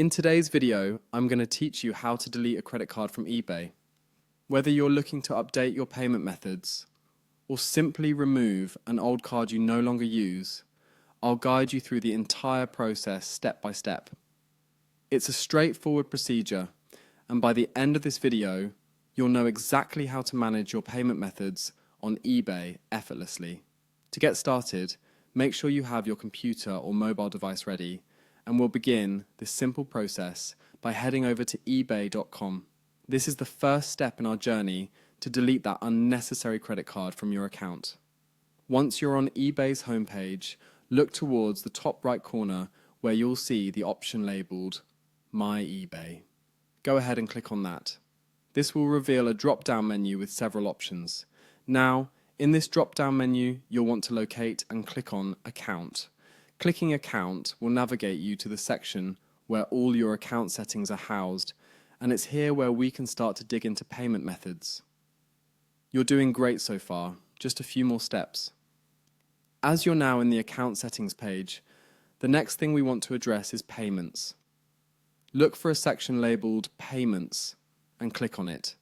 In today's video, I'm going to teach you how to delete a credit card from eBay. Whether you're looking to update your payment methods or simply remove an old card you no longer use, I'll guide you through the entire process step by step. It's a straightforward procedure, and by the end of this video, you'll know exactly how to manage your payment methods on eBay effortlessly. To get started, make sure you have your computer or mobile device ready, and we'll begin this simple process by heading over to ebay.com. This is the first step in our journey to delete that unnecessary credit card from your account. Once you're on eBay's homepage, look towards the top right corner where you'll see the option labeled My eBay. Go ahead and click on that. This will reveal a drop-down menu with several options. Now, in this drop-down menu, you'll want to locate and click on Account. Clicking Account will navigate you to the section where all your account settings are housed, and it's here where we can start to dig into payment methods. You're doing great so far, just a few more steps. As you're now in the account settings page, the next thing we want to address is payments. Look for a section labeled Payments and click on it.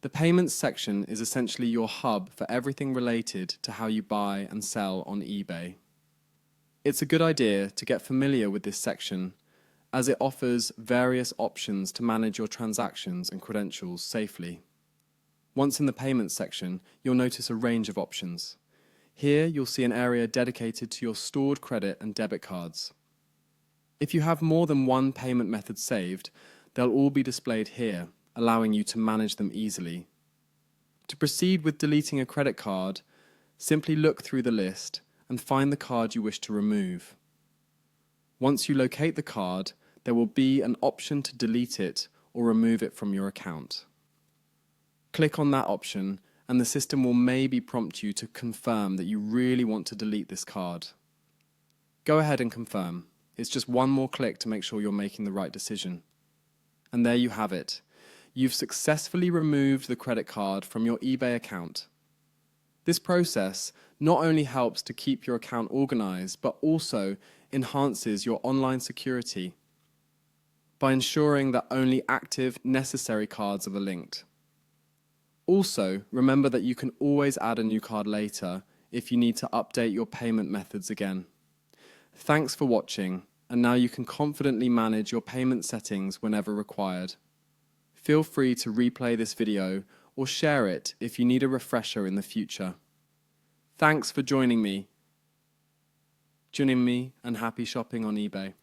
The Payments section is essentially your hub for everything related to how you buy and sell on eBay. It's a good idea to get familiar with this section, as it offers various options to manage your transactions and credentials safely. Once in the Payments section, you'll notice a range of options. Here you'll see an area dedicated to your stored credit and debit cards. If you have more than one payment method saved, they'll all be displayed here, allowing you to manage them easily. To proceed with deleting a credit card, simply look through the list and find the card you wish to remove. Once you locate the card, there will be an option to delete it or remove it from your account. Click on that option and the system will maybe prompt you to confirm that you really want to delete this card. Go ahead and confirm. It's just one more click to make sure you're making the right decision. And there you have it. You've successfully removed the credit card from your eBay account. This process not only helps to keep your account organized, but also enhances your online security by ensuring that only active, necessary cards are linked. Also, remember that you can always add a new card later if you need to update your payment methods again. Thanks for watching, and now you can confidently manage your payment settings whenever required. Feel free to replay this video or share it if you need a refresher in the future. Thanks for joining me, and happy shopping on eBay.